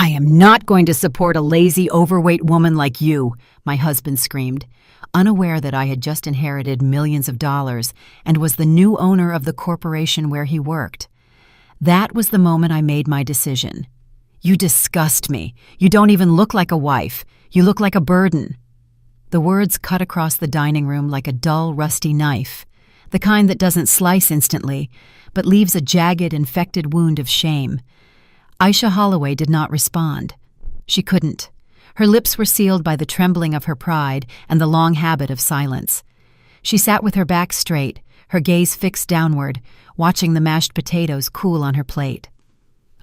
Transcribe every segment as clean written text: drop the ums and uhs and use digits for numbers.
"I am not going to support a lazy, overweight woman like you," my husband screamed, unaware that I had just inherited millions of dollars and was the new owner of the corporation where he worked. That was the moment I made my decision. "You disgust me. You don't even look like a wife. You look like a burden." The words cut across the dining room like a dull, rusty knife, the kind that doesn't slice instantly, but leaves a jagged, infected wound of shame. Aisha Holloway did not respond. She couldn't. Her lips were sealed by the trembling of her pride and the long habit of silence. She sat with her back straight, her gaze fixed downward, watching the mashed potatoes cool on her plate.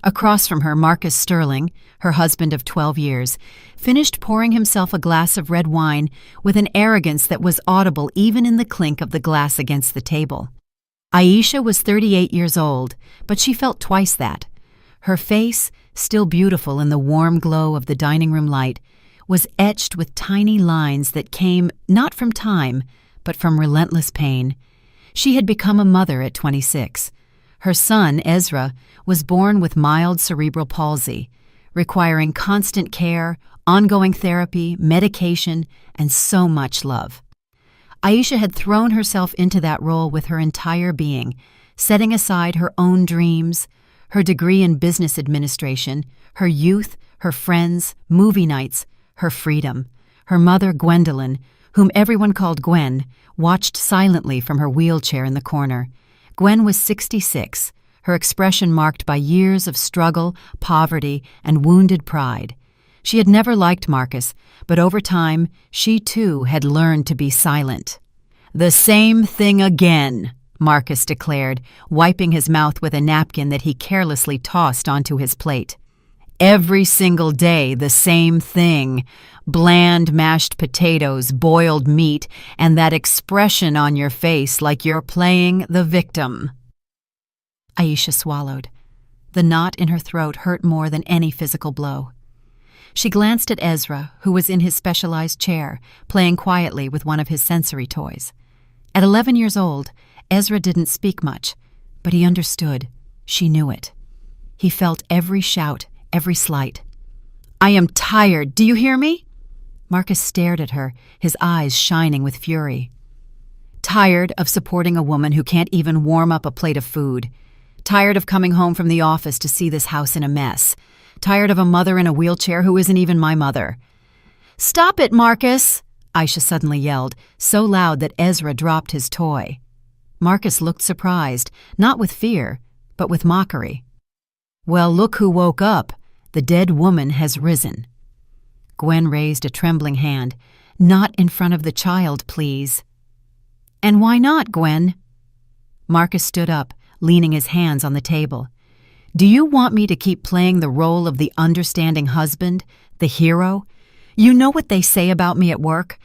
Across from her, Marcus Sterling, her husband of 12 years, finished pouring himself a glass of red wine with an arrogance that was audible even in the clink of the glass against the table. Aisha was 38 years old, but she felt twice that. Her face, still beautiful in the warm glow of the dining room light, was etched with tiny lines that came not from time, but from relentless pain. She had become a mother at 26. Her son, Ezra, was born with mild cerebral palsy, requiring constant care, ongoing therapy, medication, and so much love. Aisha had thrown herself into that role with her entire being, setting aside her own dreams, her degree in business administration, her youth, her friends, movie nights, her freedom. Her mother, Gwendolyn, whom everyone called Gwen, watched silently from her wheelchair in the corner. Gwen was 66, her expression marked by years of struggle, poverty, and wounded pride. She had never liked Marcus, but over time, she too had learned to be silent. "The same thing again," Marcus declared, wiping his mouth with a napkin that he carelessly tossed onto his plate. "Every single day the same thing. Bland mashed potatoes, boiled meat, and that expression on your face like you're playing the victim." Aisha swallowed. The knot in her throat hurt more than any physical blow. She glanced at Ezra, who was in his specialized chair, playing quietly with one of his sensory toys. At 11 years old, Ezra didn't speak much, but he understood. She knew it. He felt every shout, every slight. "I am tired. Do you hear me?" Marcus stared at her, his eyes shining with fury. "Tired of supporting a woman who can't even warm up a plate of food. Tired of coming home from the office to see this house in a mess. Tired of a mother in a wheelchair who isn't even my mother." "Stop it, Marcus!" Aisha suddenly yelled, so loud that Ezra dropped his toy. Marcus looked surprised, not with fear, but with mockery. "Well, look who woke up. The dead woman has risen." Gwen raised a trembling hand. "Not in front of the child, please." "And why not, Gwen?" Marcus stood up, leaning his hands on the table. "Do you want me to keep playing the role of the understanding husband, the hero? You know what they say about me at work?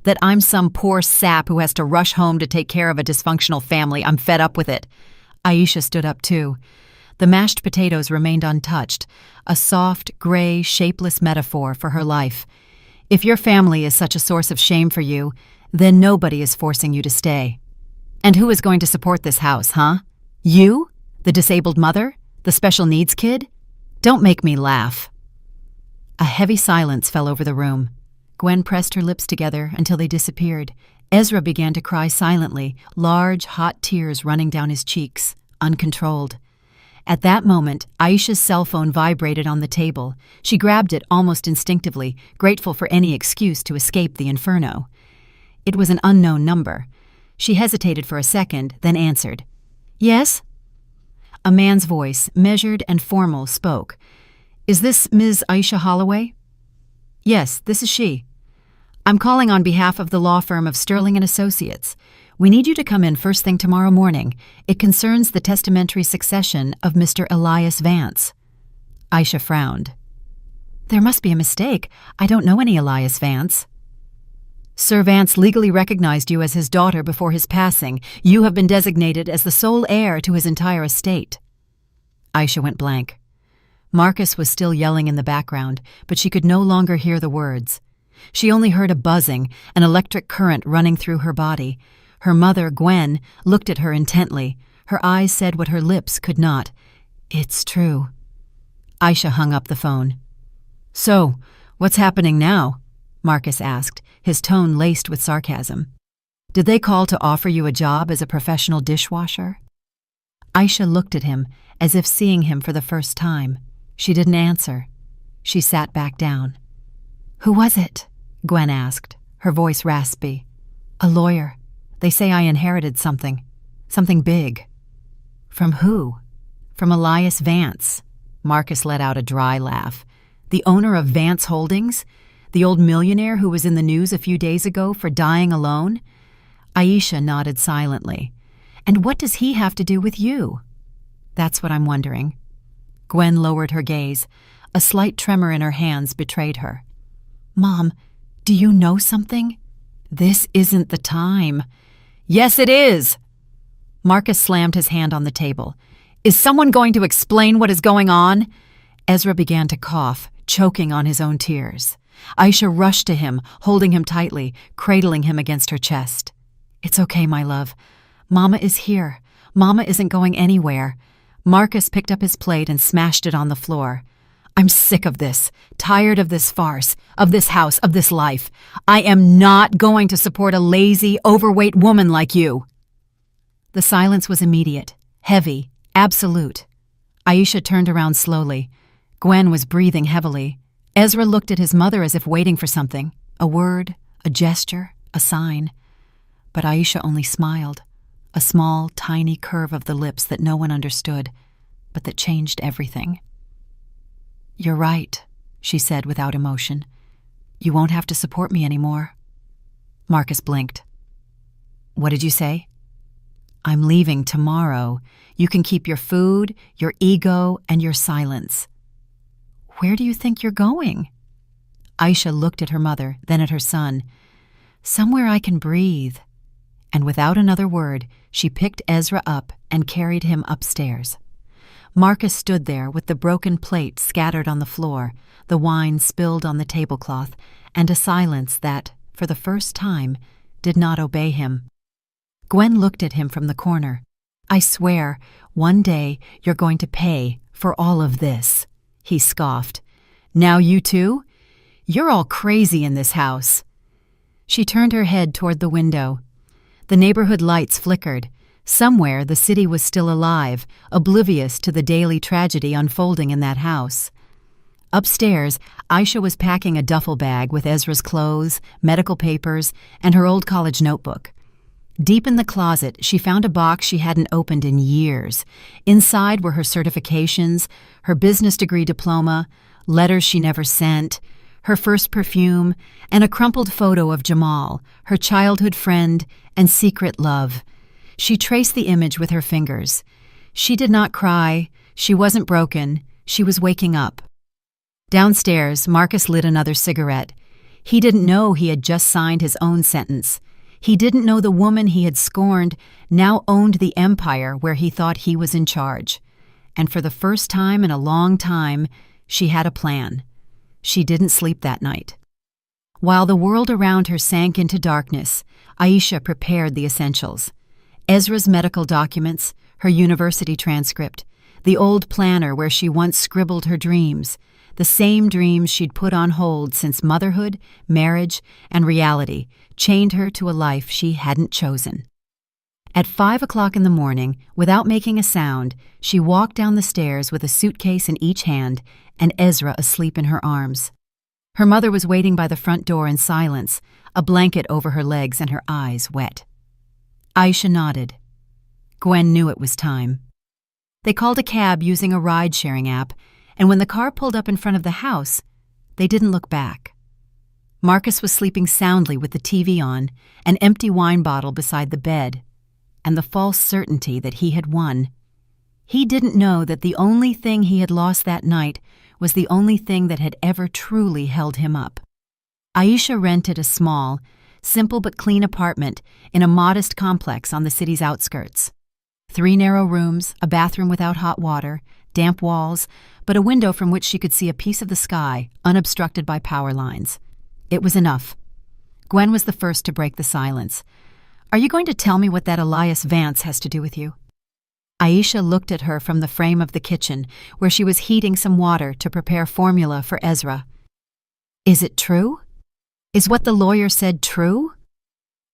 That I'm some poor sap who has to rush home to take care of a dysfunctional family. I'm fed up with it." Aisha stood up too. The mashed potatoes remained untouched, a soft, gray, shapeless metaphor for her life. "If your family is such a source of shame for you, then nobody is forcing you to stay. And who is going to support this house, huh? You? The disabled mother? The special needs kid? Don't make me laugh." A heavy silence fell over the room. Gwen pressed her lips together until they disappeared. Ezra began to cry silently, large, hot tears running down his cheeks, uncontrolled. At that moment, Aisha's cell phone vibrated on the table. She grabbed it almost instinctively, grateful for any excuse to escape the inferno. It was an unknown number. She hesitated for a second, then answered. "Yes?" A man's voice, measured and formal, spoke. "Is this Ms. Aisha Holloway?" "Yes, this is she. I'm calling on behalf of the law firm of Sterling and Associates. We need you to come in first thing tomorrow morning. It concerns the testamentary succession of Mr. Elias Vance." Aisha frowned. "There must be a mistake. I don't know any Elias Vance." "Sir Vance legally recognized you as his daughter before his passing. You have been designated as the sole heir to his entire estate." Aisha went blank. Marcus was still yelling in the background, but she could no longer hear the words. She only heard a buzzing, an electric current running through her body. Her mother, Gwen, looked at her intently. Her eyes said what her lips could not. "It's true." Aisha hung up the phone. So, what's happening now? Marcus asked, his tone laced with sarcasm. Did they call to offer you a job as a professional dishwasher? Aisha looked at him as if seeing him for the first time. She didn't answer. She sat back down. Who was it? Gwen asked, her voice raspy. A lawyer. They say I inherited something. Something big. From who? From Elias Vance. Marcus let out a dry laugh. The owner of Vance Holdings? The old millionaire who was in the news a few days ago for dying alone? Aisha nodded silently. And what does he have to do with you? That's what I'm wondering. Gwen lowered her gaze. A slight tremor in her hands betrayed her. Mom, do you know something? This isn't the time. Yes, it is. Marcus slammed his hand on the table. Is someone going to explain what is going on? Ezra began to cough, choking on his own tears. Aisha rushed to him, holding him tightly, cradling him against her chest. It's okay, my love. Mama is here. Mama isn't going anywhere. Marcus picked up his plate and smashed it on the floor. I'm sick of this, tired of this farce, of this house, of this life. I am not going to support a lazy, overweight woman like you. The silence was immediate, heavy, absolute. Aisha turned around slowly. Gwen was breathing heavily. Ezra looked at his mother as if waiting for something, a word, a gesture, a sign. But Aisha only smiled, a small, tiny curve of the lips that no one understood, but that changed everything. You're right, she said without emotion. You won't have to support me anymore. Marcus blinked. What did you say? I'm leaving tomorrow. You can keep your food, your ego, and your silence. Where do you think you're going? Aisha looked at her mother, then at her son. Somewhere I can breathe. And without another word, she picked Ezra up and carried him upstairs. Marcus stood there with the broken plate scattered on the floor, the wine spilled on the tablecloth, and a silence that, for the first time, did not obey him. Gwen looked at him from the corner. I swear, one day you're going to pay for all of this, he scoffed. Now you too? You're all crazy in this house. She turned her head toward the window. The neighborhood lights flickered. Somewhere the city was still alive, oblivious to the daily tragedy unfolding in that house. Upstairs, Aisha was packing a duffel bag with Ezra's clothes, medical papers, and her old college notebook. Deep in the closet, she found a box she hadn't opened in years. Inside were her certifications, her business degree diploma, letters she never sent, her first perfume, and a crumpled photo of Jamal, her childhood friend and secret love. She traced the image with her fingers. She did not cry. She wasn't broken. She was waking up. Downstairs, Marcus lit another cigarette. He didn't know he had just signed his own sentence. He didn't know the woman he had scorned now owned the empire where he thought he was in charge. And for the first time in a long time, she had a plan. She didn't sleep that night. While the world around her sank into darkness, Aisha prepared the essentials. Ezra's medical documents, her university transcript, the old planner where she once scribbled her dreams, the same dreams she'd put on hold since motherhood, marriage, and reality chained her to a life she hadn't chosen. At 5 o'clock in the morning, without making a sound, she walked down the stairs with a suitcase in each hand and Ezra asleep in her arms. Her mother was waiting by the front door in silence, a blanket over her legs and her eyes wet. Aisha nodded. Gwen knew it was time. They called a cab using a ride-sharing app, and when the car pulled up in front of the house, they didn't look back. Marcus was sleeping soundly with the TV on, an empty wine bottle beside the bed, and the false certainty that he had won. He didn't know that the only thing he had lost that night was the only thing that had ever truly held him up. Aisha rented a small, simple but clean apartment in a modest complex on the city's outskirts. 3 narrow rooms, a bathroom without hot water, damp walls, but a window from which she could see a piece of the sky, unobstructed by power lines. It was enough. Gwen was the first to break the silence. Are you going to tell me what that Elias Vance has to do with you? Aisha looked at her from the frame of the kitchen, where she was heating some water to prepare formula for Ezra. Is it true? Is what the lawyer said true?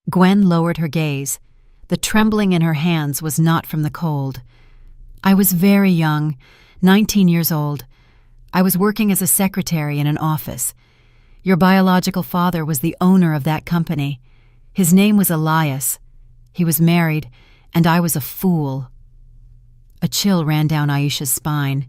Gwen lowered her gaze. The trembling in her hands was not from the cold. I was very young, 19 years old. I was working as a secretary in an office. Your biological father was the owner of that company. His name was Elias. He was married, and I was a fool. A chill ran down Aisha's spine.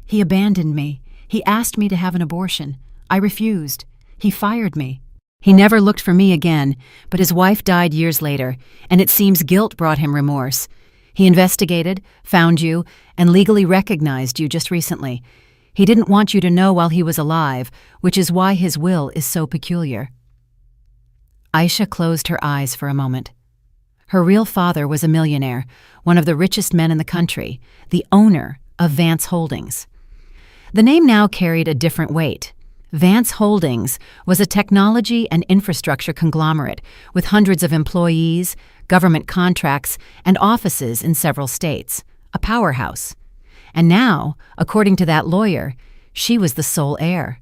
He abandoned me. He asked me to have an abortion. I refused. He fired me. He never looked for me again, but his wife died years later, and it seems guilt brought him remorse. He investigated, found you, and legally recognized you just recently. He didn't want you to know while he was alive, which is why his will is so peculiar. Aisha closed her eyes for a moment. Her real father was a millionaire, one of the richest men in the country, the owner of Vance Holdings. The name now carried a different weight. Vance Holdings was a technology and infrastructure conglomerate with hundreds of employees, government contracts, and offices in several states, a powerhouse. And now, according to that lawyer, she was the sole heir.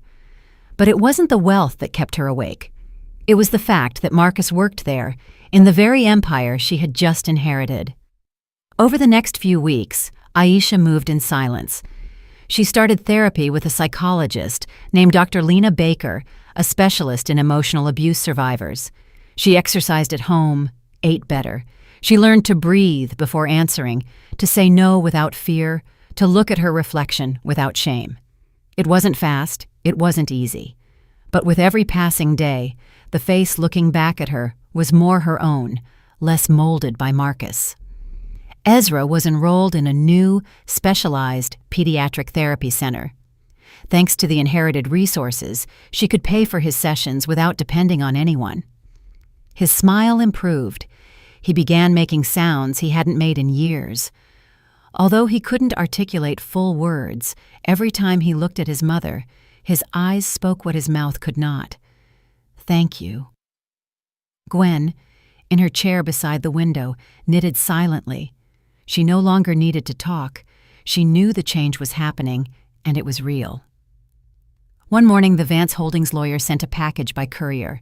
But it wasn't the wealth that kept her awake. It was the fact that Marcus worked there, in the very empire she had just inherited. Over the next few weeks, Aisha moved in silence. She started therapy with a psychologist named Dr. Lena Baker, a specialist in emotional abuse survivors. She exercised at home, ate better. She learned to breathe before answering, to say no without fear, to look at her reflection without shame. It wasn't fast, it wasn't easy. But with every passing day, the face looking back at her was more her own, less molded by Marcus. Ezra was enrolled in a new, specialized pediatric therapy center. Thanks to the inherited resources, she could pay for his sessions without depending on anyone. His smile improved. He began making sounds he hadn't made in years. Although he couldn't articulate full words, every time he looked at his mother, his eyes spoke what his mouth could not. "Thank you." Gwen, in her chair beside the window, knitted silently. She no longer needed to talk. She knew the change was happening, and it was real. One morning, the Vance Holdings lawyer sent a package by courier.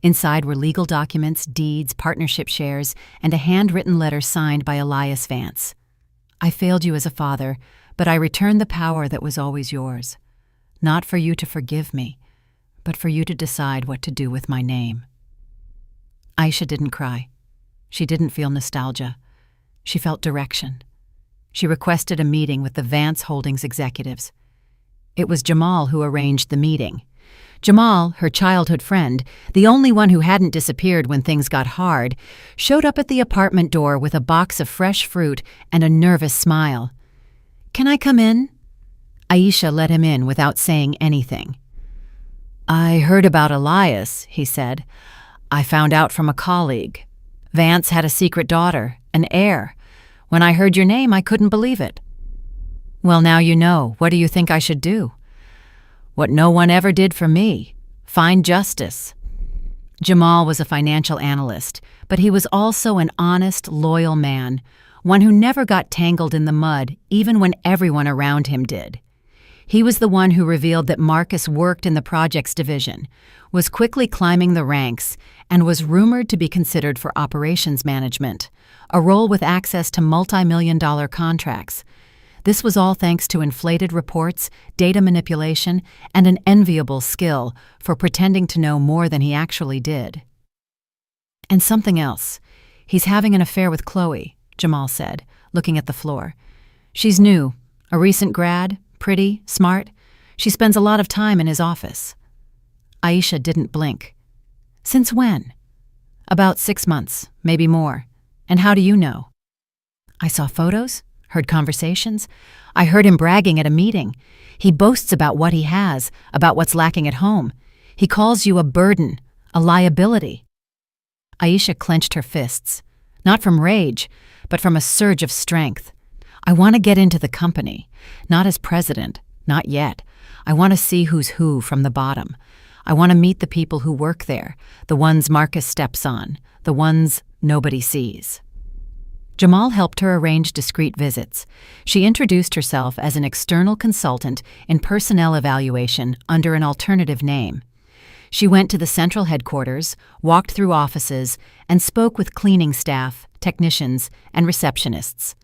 Inside were legal documents, deeds, partnership shares, and a handwritten letter signed by Elias Vance. "I failed you as a father, but I return the power that was always yours. Not for you to forgive me, but for you to decide what to do with my name." Aisha didn't cry. She didn't feel nostalgia. She felt direction. She requested a meeting with the Vance Holdings executives. It was Jamal who arranged the meeting. Jamal, her childhood friend, the only one who hadn't disappeared when things got hard, showed up at the apartment door with a box of fresh fruit and a nervous smile. "Can I come in?" Aisha let him in without saying anything. "I heard about Elias," he said. "I found out from a colleague. Vance had a secret daughter, an heir. When I heard your name, I couldn't believe it." "Well, now you know. What do you think I should do?" "What no one ever did for me. Find justice." Jamal was a financial analyst, but he was also an honest, loyal man, one who never got tangled in the mud, even when everyone around him did. He was the one who revealed that Marcus worked in the projects division, was quickly climbing the ranks, and was rumored to be considered for operations management, a role with access to multi-million-dollar contracts. This was all thanks to inflated reports, data manipulation, and an enviable skill for pretending to know more than he actually did. "And something else. He's having an affair with Chloe," Jamal said, looking at the floor. "She's new, a recent grad, pretty, smart. She spends a lot of time in his office." Aisha didn't blink. "Since when?" "About 6 months, maybe more. And how do you know?" "I saw photos, heard conversations. I heard him bragging at a meeting. He boasts about what he has, about what's lacking at home. He calls you a burden, a liability." Aisha clenched her fists, not from rage, but from a surge of strength. "I want to get into the company, not as president, not yet. I want to see who's who from the bottom. I want to meet the people who work there, the ones Marcus steps on, the ones nobody sees." Jamal helped her arrange discreet visits. She introduced herself as an external consultant in personnel evaluation under an alternative name. She went to the central headquarters, walked through offices, and spoke with cleaning staff, technicians, and receptionists.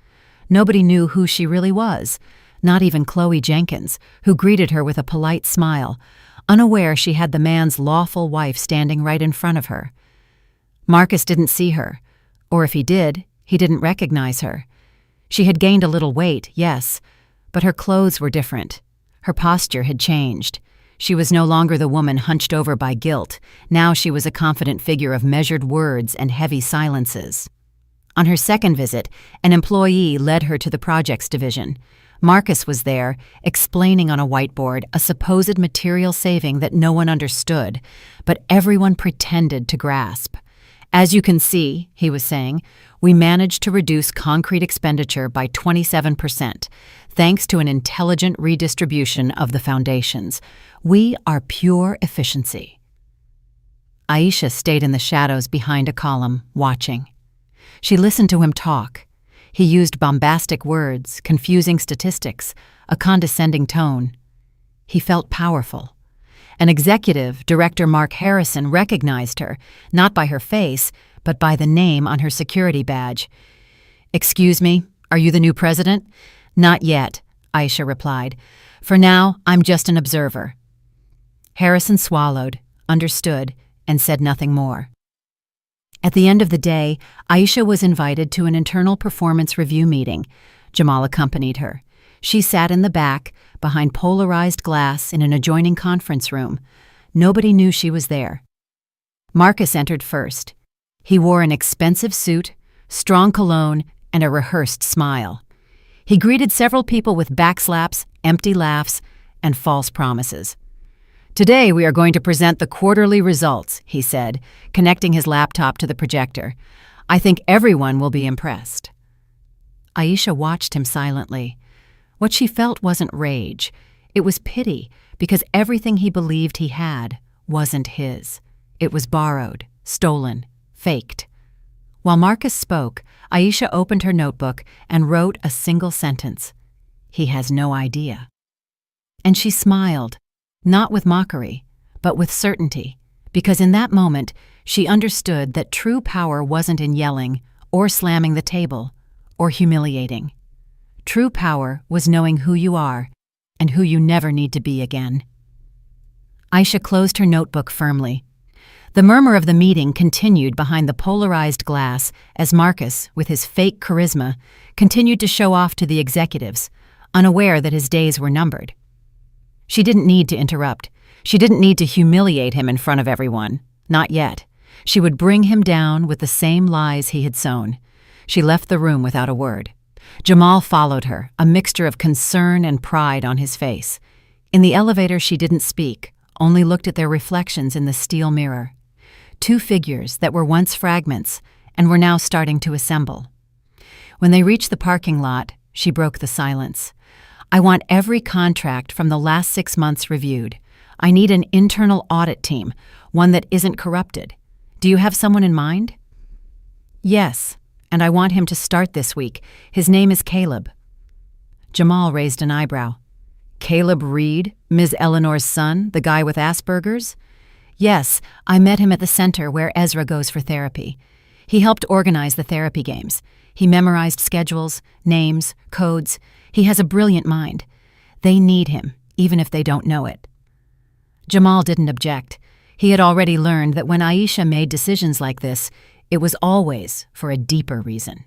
Nobody knew who she really was, not even Chloe Jenkins, who greeted her with a polite smile, unaware she had the man's lawful wife standing right in front of her. Marcus didn't see her, or if he did, he didn't recognize her. She had gained a little weight, yes, but her clothes were different. Her posture had changed. She was no longer the woman hunched over by guilt. Now she was a confident figure of measured words and heavy silences. On her second visit, an employee led her to the projects division. Marcus was there, explaining on a whiteboard a supposed material saving that no one understood, but everyone pretended to grasp. As you can see, he was saying, we managed to reduce concrete expenditure by 27%, thanks to an intelligent redistribution of the foundations. We are pure efficiency. Aisha stayed in the shadows behind a column, watching. She listened to him talk. He used bombastic words, confusing statistics, a condescending tone. He felt powerful. An executive, Director Mark Harrison, recognized her, not by her face, but by the name on her security badge. "Excuse me, are you the new president?" "Not yet," Aisha replied. "For now, I'm just an observer." Harrison swallowed, understood, and said nothing more. At the end of the day, Aisha was invited to an internal performance review meeting. Jamal accompanied her. She sat in the back, behind polarized glass in an adjoining conference room. Nobody knew she was there. Marcus entered first. He wore an expensive suit, strong cologne, and a rehearsed smile. He greeted several people with backslaps, empty laughs, and false promises. "Today we are going to present the quarterly results," he said, connecting his laptop to the projector. "I think everyone will be impressed." Aisha watched him silently. What she felt wasn't rage. It was pity, because everything he believed he had wasn't his. It was borrowed, stolen, faked. While Marcus spoke, Aisha opened her notebook and wrote a single sentence. "He has no idea." And she smiled, not with mockery, but with certainty, because in that moment she understood that true power wasn't in yelling or slamming the table or humiliating. True power was knowing who you are and who you never need to be again. Aisha closed her notebook firmly. The murmur of the meeting continued behind the polarized glass as Marcus, with his fake charisma, continued to show off to the executives, unaware that his days were numbered. She didn't need to interrupt. She didn't need to humiliate him in front of everyone. Not yet. She would bring him down with the same lies he had sown. She left the room without a word. Jamal followed her, a mixture of concern and pride on his face. In the elevator she didn't speak, only looked at their reflections in the steel mirror. Two figures that were once fragments and were now starting to assemble. When they reached the parking lot, she broke the silence. "I want every contract from the last 6 months reviewed. I need an internal audit team, one that isn't corrupted. Do you have someone in mind?" "Yes, and I want him to start this week. His name is Caleb." Jamal raised an eyebrow. "Caleb Reed, Ms. Eleanor's son, the guy with Asperger's?" "Yes, I met him at the center where Ezra goes for therapy. He helped organize the therapy games. He memorized schedules, names, codes. He has a brilliant mind. They need him, even if they don't know it." Jamal didn't object. He had already learned that when Aisha made decisions like this, it was always for a deeper reason.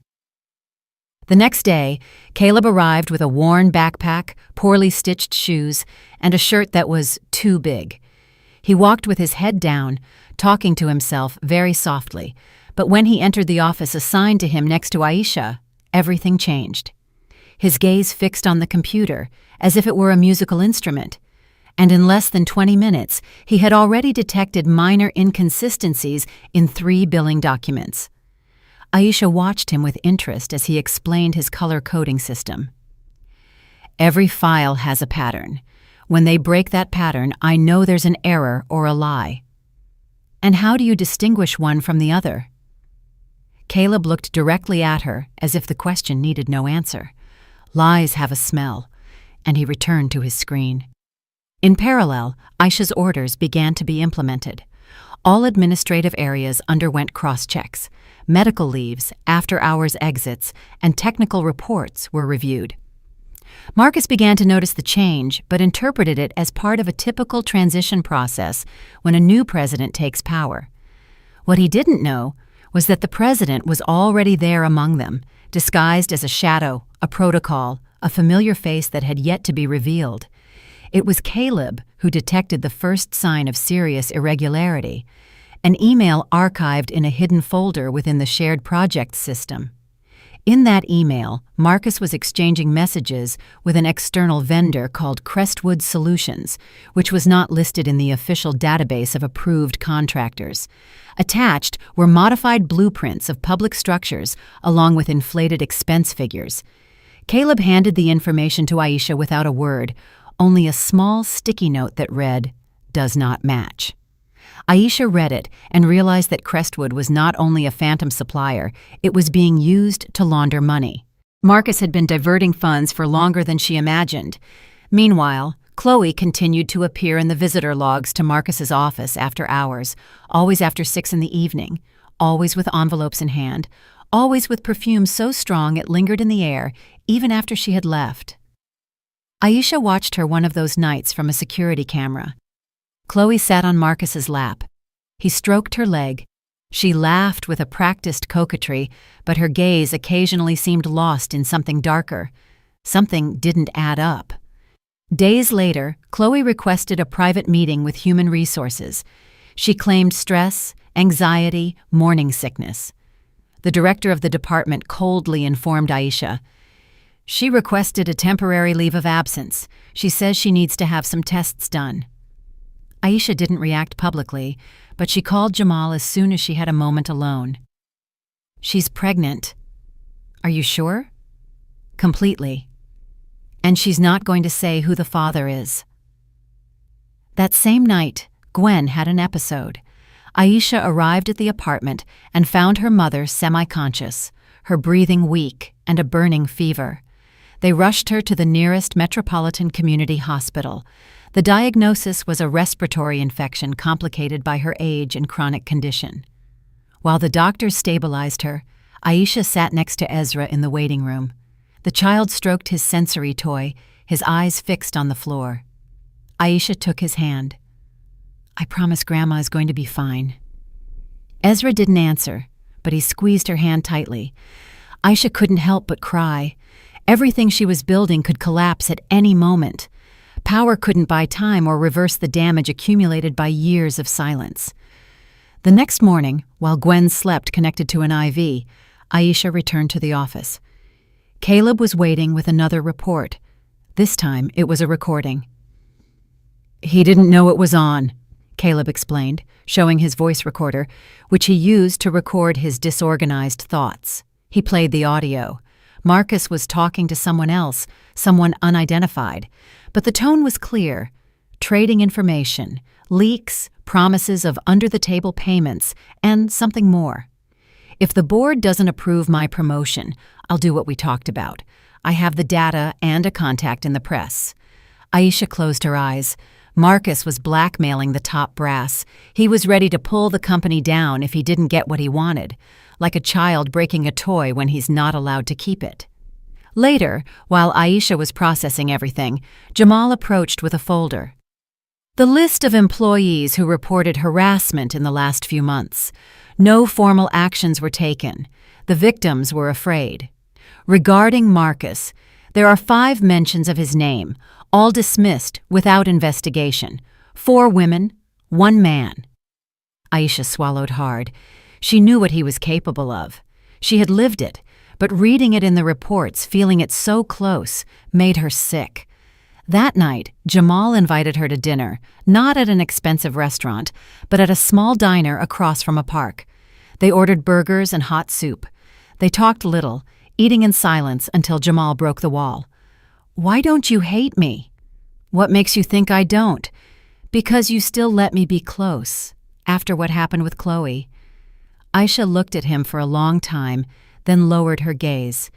The next day, Caleb arrived with a worn backpack, poorly stitched shoes, and a shirt that was too big. He walked with his head down, talking to himself very softly, but when he entered the office assigned to him next to Aisha, everything changed. His gaze fixed on the computer, as if it were a musical instrument, and in less than 20 minutes, he had already detected minor inconsistencies in 3 billing documents. Aisha watched him with interest as he explained his color coding system. "Every file has a pattern. When they break that pattern, I know there's an error or a lie." "And how do you distinguish one from the other?" Caleb looked directly at her as if the question needed no answer. "Lies have a smell," and he returned to his screen. In parallel, Aisha's orders began to be implemented. All administrative areas underwent cross-checks. Medical leaves, after-hours exits, and technical reports were reviewed. Marcus began to notice the change, but interpreted it as part of a typical transition process when a new president takes power. What he didn't know was that the president was already there among them, disguised as a shadow, a protocol, a familiar face that had yet to be revealed. It was Caleb who detected the first sign of serious irregularity, an email archived in a hidden folder within the shared project system. In that email, Marcus was exchanging messages with an external vendor called Crestwood Solutions, which was not listed in the official database of approved contractors. Attached were modified blueprints of public structures along with inflated expense figures. Caleb handed the information to Aisha without a word, only a small sticky note that read, "Does not match." Aisha read it and realized that Crestwood was not only a phantom supplier, it was being used to launder money. Marcus had been diverting funds for longer than she imagined. Meanwhile, Chloe continued to appear in the visitor logs to Marcus's office after hours, always after 6 in the evening, always with envelopes in hand, always with perfume so strong it lingered in the air even after she had left. Aisha watched her one of those nights from a security camera. Chloe sat on Marcus's lap. He stroked her leg. She laughed with a practiced coquetry, but her gaze occasionally seemed lost in something darker. Something didn't add up. Days later, Chloe requested a private meeting with Human Resources. She claimed stress, anxiety, morning sickness. The director of the department coldly informed Aisha. She requested a temporary leave of absence. She says she needs to have some tests done. Aisha didn't react publicly, but she called Jamal as soon as she had a moment alone. "She's pregnant." "Are you sure?" "Completely. And she's not going to say who the father is." That same night, Gwen had an episode. Aisha arrived at the apartment and found her mother semi-conscious, her breathing weak and a burning fever. They rushed her to the nearest metropolitan community hospital. The diagnosis was a respiratory infection complicated by her age and chronic condition. While the doctors stabilized her, Aisha sat next to Ezra in the waiting room. The child stroked his sensory toy, his eyes fixed on the floor. Aisha took his hand. "I promise Grandma is going to be fine." Ezra didn't answer, but he squeezed her hand tightly. Aisha couldn't help but cry. Everything she was building could collapse at any moment. Power couldn't buy time or reverse the damage accumulated by years of silence. The next morning, while Gwen slept connected to an IV, Aisha returned to the office. Caleb was waiting with another report. This time, it was a recording. "He didn't know it was on," Caleb explained, showing his voice recorder, which he used to record his disorganized thoughts. He played the audio. Marcus was talking to someone else, someone unidentified, but the tone was clear. Trading information, leaks, promises of under-the-table payments, and something more. "If the board doesn't approve my promotion, I'll do what we talked about. I have the data and a contact in the press." Aisha closed her eyes. Marcus was blackmailing the top brass. He was ready to pull the company down if he didn't get what he wanted, like a child breaking a toy when he's not allowed to keep it. Later, while Aisha was processing everything, Jamal approached with a folder. The list of employees who reported harassment in the last few months. No formal actions were taken. The victims were afraid. Regarding Marcus, there are 5 mentions of his name, all dismissed without investigation. 4 women, 1 man. Aisha swallowed hard. She knew what he was capable of. She had lived it, but reading it in the reports, feeling it so close, made her sick. That night, Jamal invited her to dinner, not at an expensive restaurant, but at a small diner across from a park. They ordered burgers and hot soup. They talked little, eating in silence until Jamal broke the wall. "Why don't you hate me?" "What makes you think I don't?" "Because you still let me be close, after what happened with Chloe." Aisha looked at him for a long time, then lowered her gaze.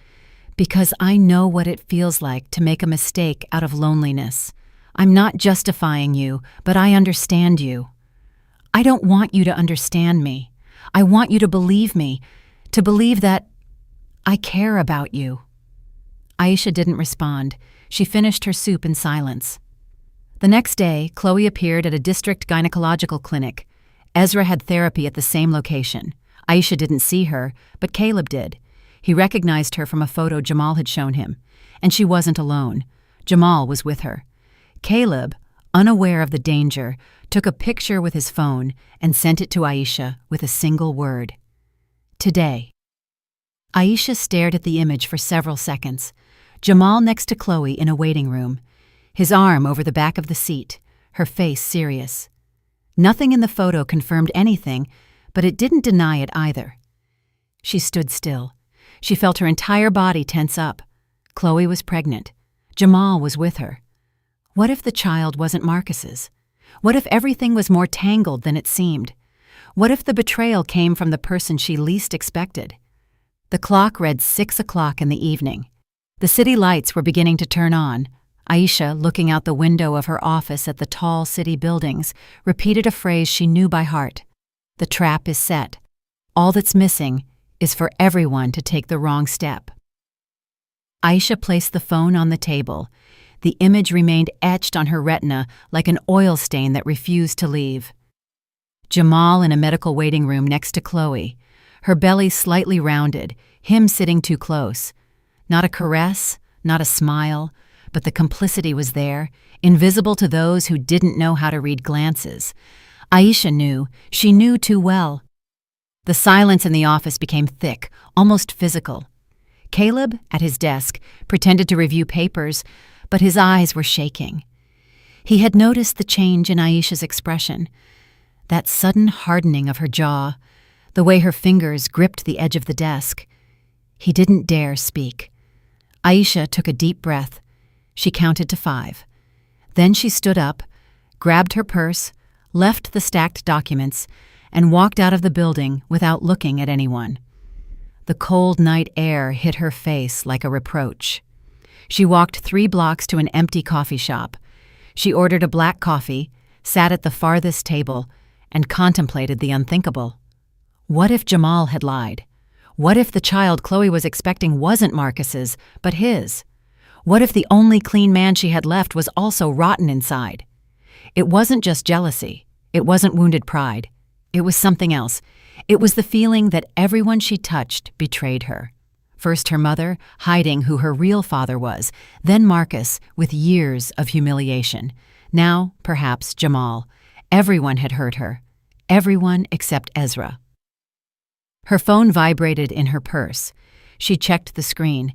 "Because I know what it feels like to make a mistake out of loneliness. I'm not justifying you, but I understand you. I don't want you to understand me. I want you to believe me, to believe that I care about you." Aisha didn't respond. She finished her soup in silence. The next day, Chloe appeared at a district gynecological clinic. Ezra had therapy at the same location. Aisha didn't see her, but Caleb did. He recognized her from a photo Jamal had shown him. And she wasn't alone. Jamal was with her. Caleb, unaware of the danger, took a picture with his phone and sent it to Aisha with a single word. "Today." Aisha stared at the image for several seconds. Jamal next to Chloe in a waiting room, his arm over the back of the seat, her face serious. Nothing in the photo confirmed anything, but it didn't deny it either. She stood still. She felt her entire body tense up. Chloe was pregnant. Jamal was with her. What if the child wasn't Marcus's? What if everything was more tangled than it seemed? What if the betrayal came from the person she least expected? The clock read 6 o'clock in the evening. The city lights were beginning to turn on. Aisha, looking out the window of her office at the tall city buildings, repeated a phrase she knew by heart. "The trap is set. All that's missing is for everyone to take the wrong step." Aisha placed the phone on the table. The image remained etched on her retina like an oil stain that refused to leave. Jamal in a medical waiting room next to Chloe, her belly slightly rounded, him sitting too close. Not a caress, not a smile, but the complicity was there, invisible to those who didn't know how to read glances. Aisha knew. She knew too well. The silence in the office became thick, almost physical. Caleb, at his desk, pretended to review papers, but his eyes were shaking. He had noticed the change in Aisha's expression, that sudden hardening of her jaw, the way her fingers gripped the edge of the desk. He didn't dare speak. Aisha took a deep breath. She counted to 5. Then she stood up, grabbed her purse, left the stacked documents, and walked out of the building without looking at anyone. The cold night air hit her face like a reproach. She walked 3 blocks to an empty coffee shop. She ordered a black coffee, sat at the farthest table, and contemplated the unthinkable. What if Jamal had lied? What if the child Chloe was expecting wasn't Marcus's, but his? What if the only clean man she had left was also rotten inside? It wasn't just jealousy. It wasn't wounded pride. It was something else. It was the feeling that everyone she touched betrayed her. First her mother, hiding who her real father was, then Marcus, with years of humiliation. Now, perhaps, Jamal. Everyone had hurt her. Everyone except Ezra. Her phone vibrated in her purse. She checked the screen.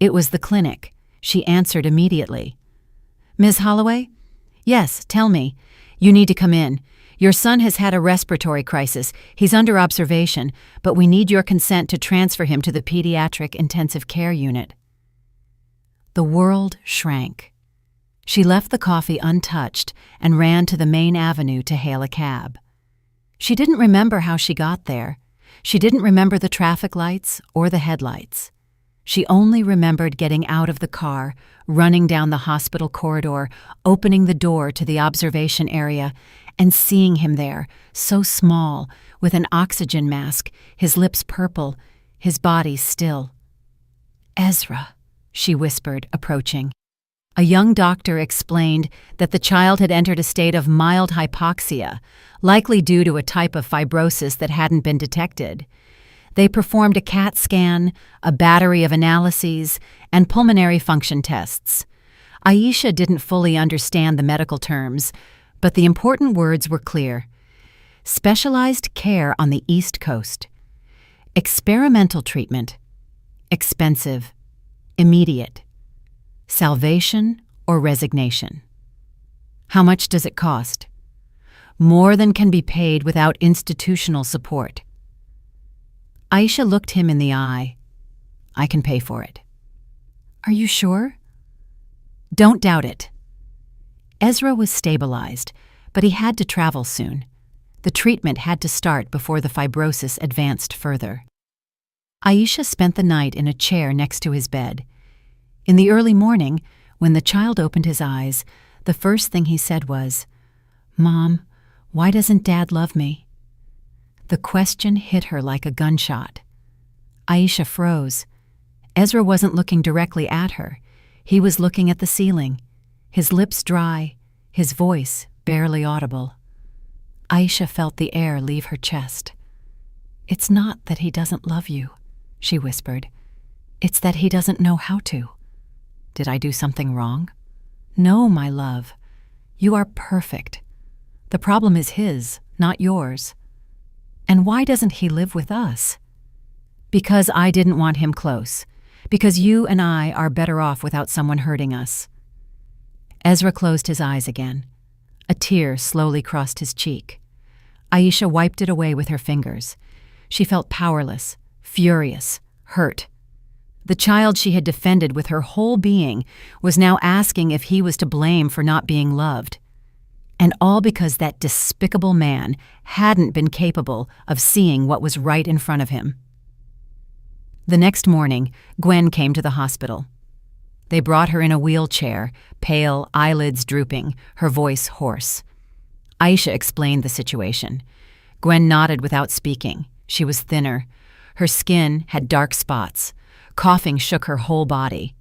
It was the clinic. She answered immediately. "Ms. Holloway?" "Yes, tell me. You need to come in. Your son has had a respiratory crisis. He's under observation, but we need your consent to transfer him to the pediatric intensive care unit." The world shrank. She left the coffee untouched and ran to the main avenue to hail a cab. She didn't remember how she got there. She didn't remember the traffic lights or the headlights. She only remembered getting out of the car, running down the hospital corridor, opening the door to the observation area, and seeing him there, so small, with an oxygen mask, his lips purple, his body still. "Ezra," she whispered, approaching. A young doctor explained that the child had entered a state of mild hypoxia, likely due to a type of fibrosis that hadn't been detected. They performed a CAT scan, a battery of analyses, and pulmonary function tests. Aisha didn't fully understand the medical terms, but the important words were clear. Specialized care on the East Coast. Experimental treatment. Expensive. Immediate. Salvation or resignation. How much does it cost? More than can be paid without institutional support. Aisha looked him in the eye. "I can pay for it." "Are you sure?" "Don't doubt it." Ezra was stabilized, but he had to travel soon. The treatment had to start before the fibrosis advanced further. Aisha spent the night in a chair next to his bed. In the early morning, when the child opened his eyes, The first thing he said was, "Mom, why doesn't Dad love me?" The question hit her like a gunshot. Aisha froze. Ezra wasn't looking directly at her. He was looking at the ceiling, his lips dry, his voice barely audible. Aisha felt the air leave her chest. "It's not that he doesn't love you," she whispered. "It's that he doesn't know how to." "Did I do something wrong?" "No, my love. You are perfect. The problem is his, not yours." "And why doesn't he live with us?" "Because I didn't want him close. Because you and I are better off without someone hurting us." Ezra closed his eyes again. A tear slowly crossed his cheek. Aisha wiped it away with her fingers. She felt powerless, furious, hurt. The child she had defended with her whole being was now asking if he was to blame for not being loved. And all because that despicable man hadn't been capable of seeing what was right in front of him. The next morning, Gwen came to the hospital. They brought her in a wheelchair, pale, eyelids drooping, her voice hoarse. Aisha explained the situation. Gwen nodded without speaking. She was thinner. Her skin had dark spots. Coughing shook her whole body.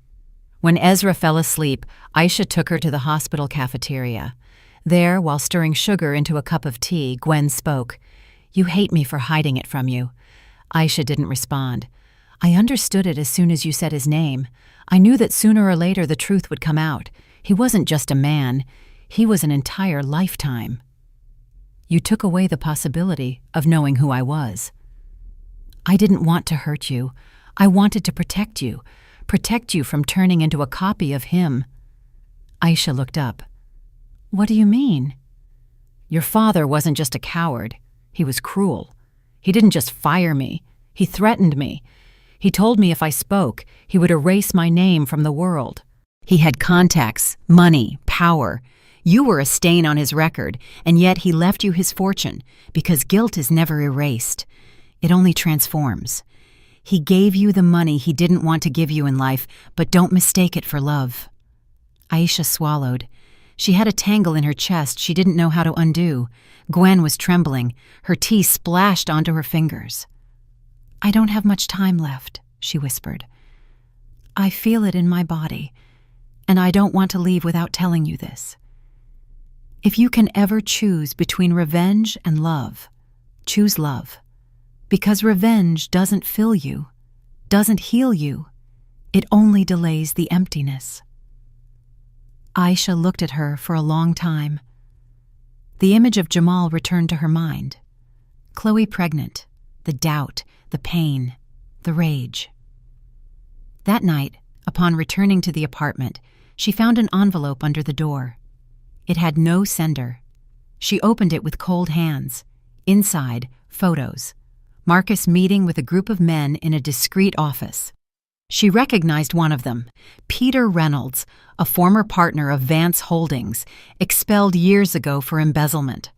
When Ezra fell asleep, Aisha took her to the hospital cafeteria. There, while stirring sugar into a cup of tea, Gwen spoke. "You hate me for hiding it from you." Aisha didn't respond. "I understood it as soon as you said his name. I knew that sooner or later the truth would come out. He wasn't just a man. He was an entire lifetime. You took away the possibility of knowing who I was." "I didn't want to hurt you. I wanted to protect you from turning into a copy of him." Aisha looked up. "What do you mean?" "Your father wasn't just a coward. He was cruel. He didn't just fire me. He threatened me. He told me if I spoke, he would erase my name from the world. He had contacts, money, power. You were a stain on his record, and yet he left you his fortune, because guilt is never erased. It only transforms. He gave you the money he didn't want to give you in life, but don't mistake it for love." Aisha swallowed. She had a tangle in her chest she didn't know how to undo. Gwen was trembling. Her tea splashed onto her fingers. "I don't have much time left," she whispered. "I feel it in my body, and I don't want to leave without telling you this. If you can ever choose between revenge and love, choose love. Because revenge doesn't fill you, doesn't heal you. It only delays the emptiness." Aisha looked at her for a long time. The image of Jamal returned to her mind. Chloe pregnant, the doubt, the pain, the rage. That night, upon returning to the apartment, she found an envelope under the door. It had no sender. She opened it with cold hands. Inside, photos. Marcus meeting with a group of men in a discreet office. She recognized one of them, Peter Reynolds, a former partner of Vance Holdings, expelled years ago for embezzlement.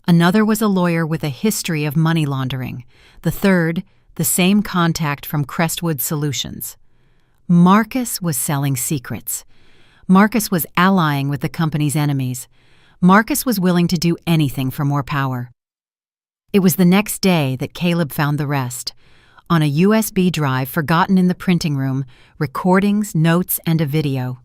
Another was a lawyer with a history of money laundering. The third, the same contact from Crestwood Solutions. Marcus was selling secrets. Marcus was allying with the company's enemies. Marcus was willing to do anything for more power. It was the next day that Caleb found the rest. On a USB drive forgotten in the printing room, recordings, notes, and a video.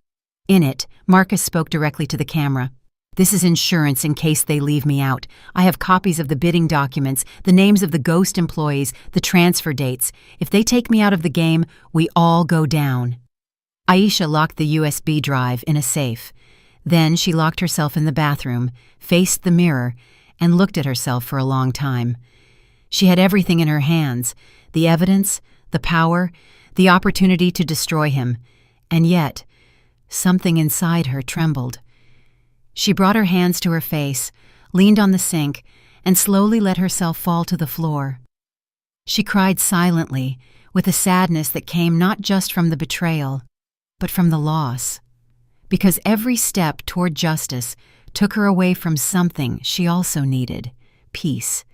In it, Marcus spoke directly to the camera. "This is insurance in case they leave me out. I have copies of the bidding documents, the names of the ghost employees, the transfer dates. If they take me out of the game, we all go down." Aisha locked the USB drive in a safe. Then she locked herself in the bathroom, faced the mirror, and looked at herself for a long time. She had everything in her hands, the evidence, the power, the opportunity to destroy him, and yet something inside her trembled. She brought her hands to her face, leaned on the sink, and slowly let herself fall to the floor. She cried silently, with a sadness that came not just from the betrayal, but from the loss. Because every step toward justice took her away from something she also needed, peace.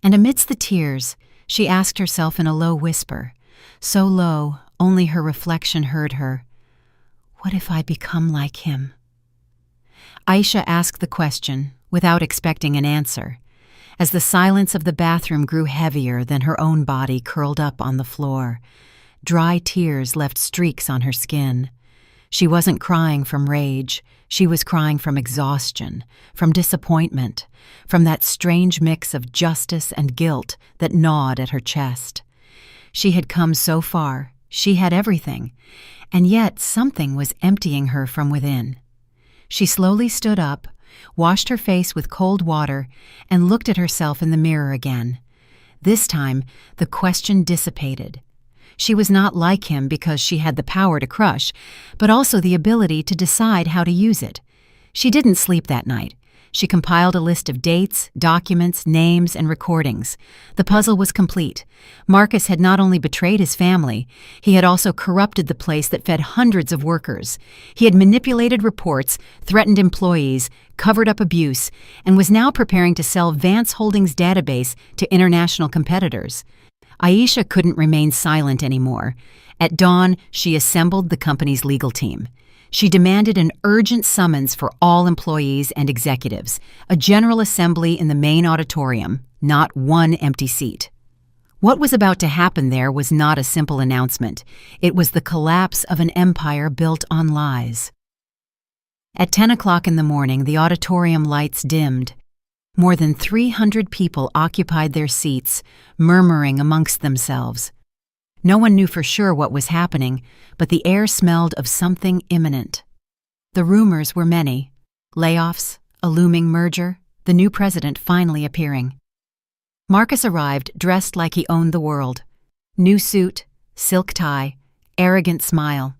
And amidst the tears, she asked herself in a low whisper, so low only her reflection heard her, "What if I become like him?" Aisha asked the question without expecting an answer, as the silence of the bathroom grew heavier than her own body curled up on the floor. Dry tears left streaks on her skin. She wasn't crying from rage. She was crying from exhaustion, from disappointment, from that strange mix of justice and guilt that gnawed at her chest. She had come so far. She had everything, and yet something was emptying her from within. She slowly stood up, washed her face with cold water, and looked at herself in the mirror again. This time, the question dissipated. She was not like him because she had the power to crush, but also the ability to decide how to use it. She didn't sleep that night. She compiled a list of dates, documents, names, and recordings. The puzzle was complete. Marcus had not only betrayed his family, he had also corrupted the place that fed hundreds of workers. He had manipulated reports, threatened employees, covered up abuse, and was now preparing to sell Vance Holdings' database to international competitors. Aisha couldn't remain silent anymore. At dawn, she assembled the company's legal team. She demanded an urgent summons for all employees and executives, a general assembly in the main auditorium, not one empty seat. What was about to happen there was not a simple announcement. It was the collapse of an empire built on lies. At 10 o'clock in the morning, the auditorium lights dimmed. More than 300 people occupied their seats, murmuring amongst themselves. No one knew for sure what was happening, but the air smelled of something imminent. The rumors were many: layoffs, a looming merger, the new president finally appearing. Marcus arrived dressed like he owned the world. New suit, silk tie, arrogant smile.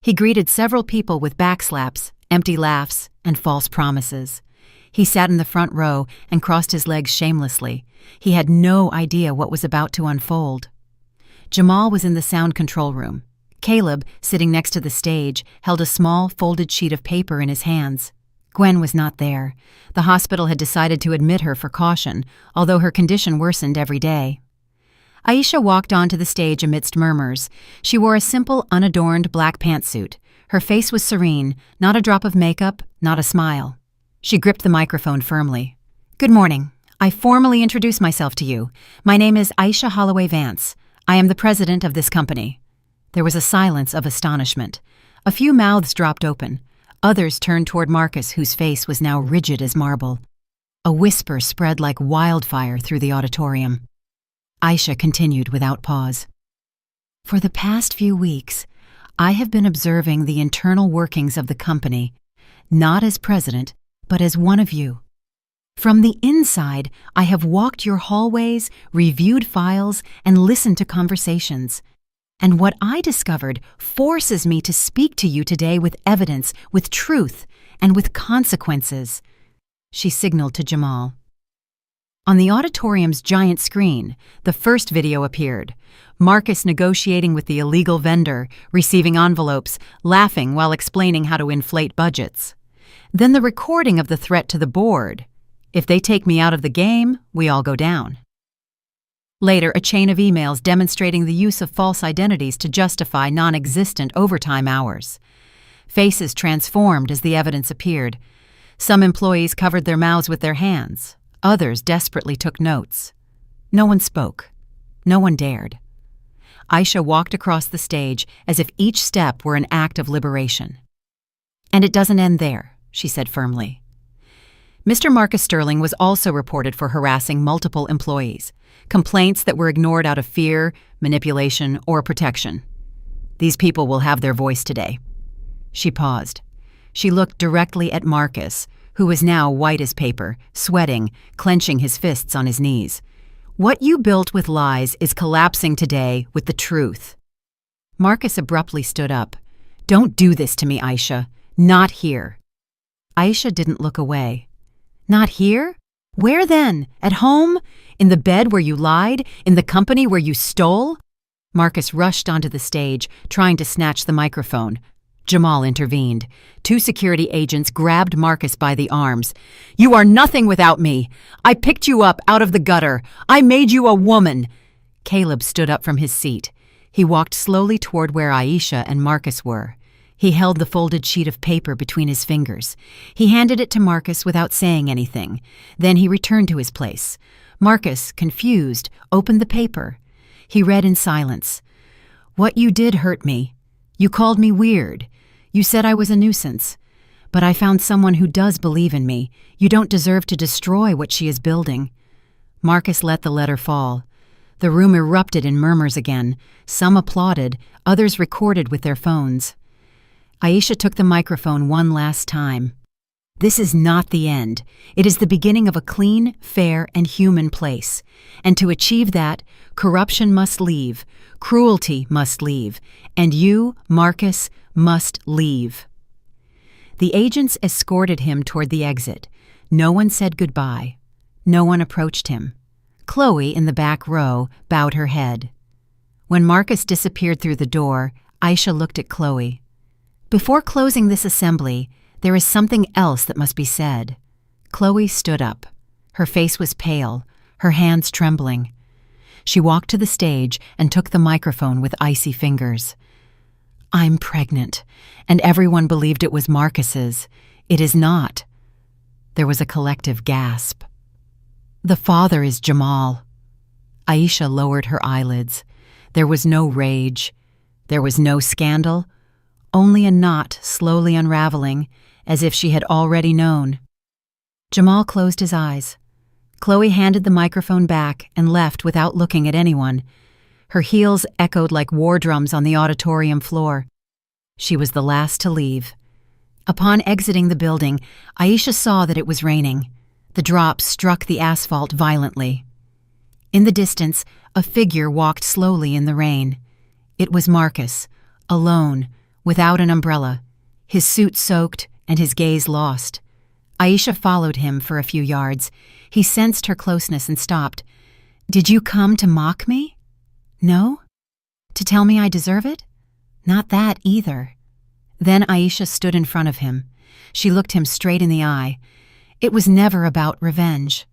He greeted several people with backslaps, empty laughs, and false promises. He sat in the front row and crossed his legs shamelessly. He had no idea what was about to unfold. Jamal was in the sound control room. Caleb, sitting next to the stage, held a small, folded sheet of paper in his hands. Gwen was not there. The hospital had decided to admit her for caution, although her condition worsened every day. Aisha walked onto the stage amidst murmurs. She wore a simple, unadorned black pantsuit. Her face was serene, not a drop of makeup, not a smile. She gripped the microphone firmly. "Good morning. I formally introduce myself to you. My name is Aisha Holloway Vance. I am the president of this company." There was a silence of astonishment. A few mouths dropped open. Others turned toward Marcus, whose face was now rigid as marble. A whisper spread like wildfire through the auditorium. Aisha continued without pause. "For the past few weeks, I have been observing the internal workings of the company, not as president, but as one of you. From the inside, I have walked your hallways, reviewed files, and listened to conversations. And what I discovered forces me to speak to you today with evidence, with truth, and with consequences." She signaled to Jamal. On the auditorium's giant screen, the first video appeared. Marcus negotiating with the illegal vendor, receiving envelopes, laughing while explaining how to inflate budgets. Then the recording of the threat to the board. "If they take me out of the game, we all go down." Later, a chain of emails demonstrating the use of false identities to justify non-existent overtime hours. Faces transformed as the evidence appeared. Some employees covered their mouths with their hands. Others desperately took notes. No one spoke. No one dared. Aisha walked across the stage as if each step were an act of liberation. "And it doesn't end there," she said firmly. Mr. Marcus Sterling was also reported for harassing multiple employees, complaints that were ignored out of fear, manipulation, or protection. "These people will have their voice today." She paused. She looked directly at Marcus, who was now white as paper, sweating, clenching his fists on his knees. "What you built with lies is collapsing today with the truth." Marcus abruptly stood up. "Don't do this to me, Aisha. Not here." Aisha didn't look away. "Not here? Where then? At home? In the bed where you lied? In the company where you stole?" Marcus rushed onto the stage, trying to snatch the microphone. Jamal intervened. 2 security agents grabbed Marcus by the arms. "You are nothing without me. I picked you up out of the gutter. I made you a woman." Caleb stood up from his seat. He walked slowly toward where Aisha and Marcus were. He held the folded sheet of paper between his fingers. He handed it to Marcus without saying anything. Then he returned to his place. Marcus, confused, opened the paper. He read in silence. "What you did hurt me. You called me weird. You said I was a nuisance. But I found someone who does believe in me. You don't deserve to destroy what she is building." Marcus let the letter fall. The room erupted in murmurs again. Some applauded, others recorded with their phones. Aisha took the microphone one last time. "This is not the end. It is the beginning of a clean, fair, and human place. And to achieve that, corruption must leave, cruelty must leave, and you, Marcus, must leave." The agents escorted him toward the exit. No one said goodbye. No one approached him. Chloe, in the back row, bowed her head. When Marcus disappeared through the door, Aisha looked at Chloe. "Before closing this assembly, there is something else that must be said." Chloe stood up. Her face was pale, her hands trembling. She walked to the stage and took the microphone with icy fingers. "I'm pregnant, and everyone believed it was Marcus's. It is not." There was a collective gasp. "The father is Jamal." Aisha lowered her eyelids. There was no rage. There was no scandal. Only a knot slowly unraveling, as if she had already known. Jamal closed his eyes. Chloe handed the microphone back and left without looking at anyone. Her heels echoed like war drums on the auditorium floor. She was the last to leave. Upon exiting the building, Aisha saw that it was raining. The drops struck the asphalt violently. In the distance, a figure walked slowly in the rain. It was Marcus, alone, without an umbrella, his suit soaked and his gaze lost. Aisha followed him for a few yards. He sensed her closeness and stopped. "Did you come to mock me?" "No." "To tell me I deserve it?" "Not that either." Then Aisha stood in front of him. She looked him straight in the eye. It was never about revenge.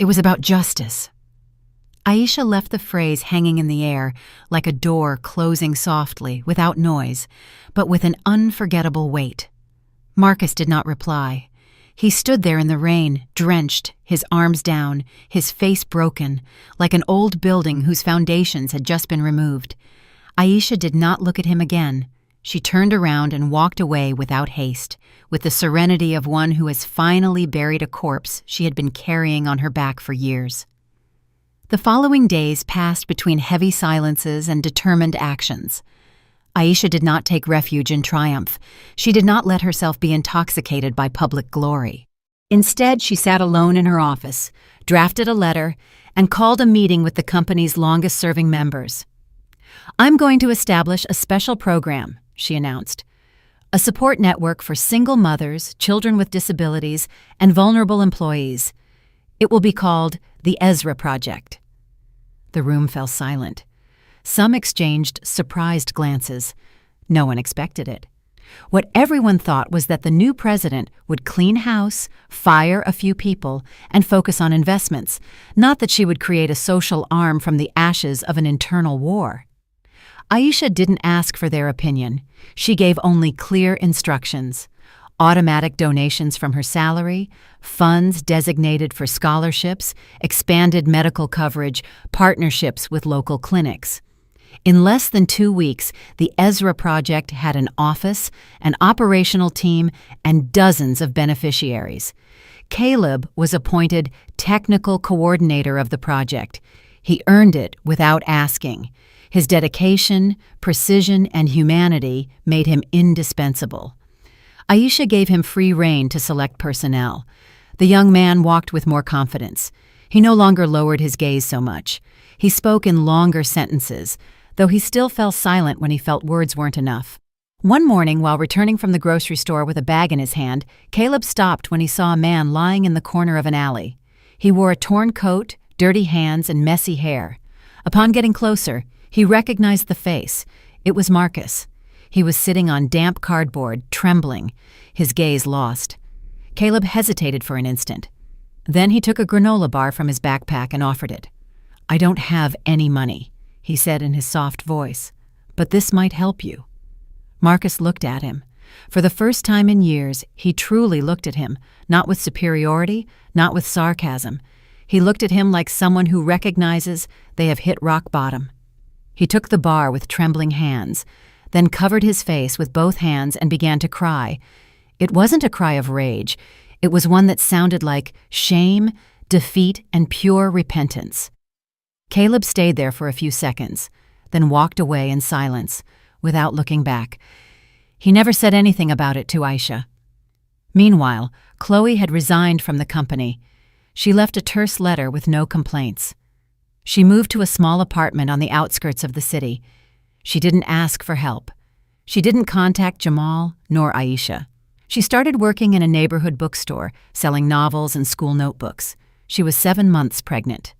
It was about justice. Aisha left the phrase hanging in the air, like a door closing softly, without noise, but with an unforgettable weight. Marcus did not reply. He stood there in the rain, drenched, his arms down, his face broken, like an old building whose foundations had just been removed. Aisha did not look at him again. She turned around and walked away without haste, with the serenity of one who has finally buried a corpse she had been carrying on her back for years. The following days passed between heavy silences and determined actions. Aisha did not take refuge in triumph. She did not let herself be intoxicated by public glory. Instead, she sat alone in her office, drafted a letter, and called a meeting with the company's longest-serving members. "I'm going to establish a special program," she announced. "A support network for single mothers, children with disabilities, and vulnerable employees. It will be called the Ezra Project." The room fell silent. Some exchanged surprised glances. No one expected it. What everyone thought was that the new president would clean house, fire a few people, and focus on investments, not that she would create a social arm from the ashes of an internal war. Aisha didn't ask for their opinion. She gave only clear instructions. Automatic donations from her salary, funds designated for scholarships, expanded medical coverage, partnerships with local clinics. In less than 2 weeks, the Ezra Project had an office, an operational team, and dozens of beneficiaries. Caleb was appointed technical coordinator of the project. He earned it without asking. His dedication, precision, and humanity made him indispensable. Aisha gave him free rein to select personnel. The young man walked with more confidence. He no longer lowered his gaze so much. He spoke in longer sentences, though he still fell silent when he felt words weren't enough. One morning, while returning from the grocery store with a bag in his hand, Caleb stopped when he saw a man lying in the corner of an alley. He wore a torn coat, dirty hands, and messy hair. Upon getting closer, he recognized the face. It was Marcus. He was sitting on damp cardboard, trembling, his gaze lost. Caleb hesitated for an instant. Then he took a granola bar from his backpack and offered it. "I don't have any money," he said in his soft voice, "but this might help you." Marcus looked at him. For the first time in years, he truly looked at him, not with superiority, not with sarcasm. He looked at him like someone who recognizes they have hit rock bottom. He took the bar with trembling hands, then covered his face with both hands and began to cry. It wasn't a cry of rage. It was one that sounded like shame, defeat, and pure repentance. Caleb stayed there for a few seconds, then walked away in silence, without looking back. He never said anything about it to Aisha. Meanwhile, Chloe had resigned from the company. She left a terse letter with no complaints. She moved to a small apartment on the outskirts of the city. She didn't ask for help. She didn't contact Jamal nor Aisha. She started working in a neighborhood bookstore, selling novels and school notebooks. She was 7 months pregnant.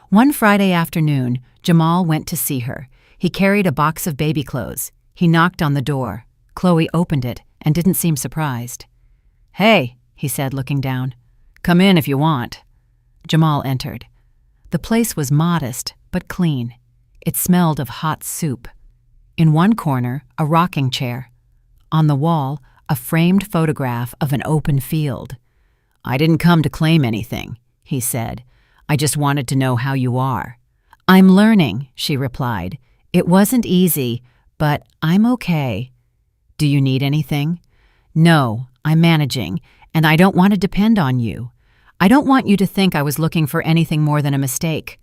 One Friday afternoon, Jamal went to see her. He carried a box of baby clothes. He knocked on the door. Chloe opened it and didn't seem surprised. "Hey," he said, looking down. "Come in if you want." Jamal entered. The place was modest but clean. It smelled of hot soup. In one corner, a rocking chair. On the wall, a framed photograph of an open field. "I didn't come to claim anything," he said. "I just wanted to know how you are." "I'm learning," she replied. "It wasn't easy, but I'm okay." "Do you need anything?" "No, I'm managing, and I don't want to depend on you. I don't want you to think I was looking for anything more than a mistake."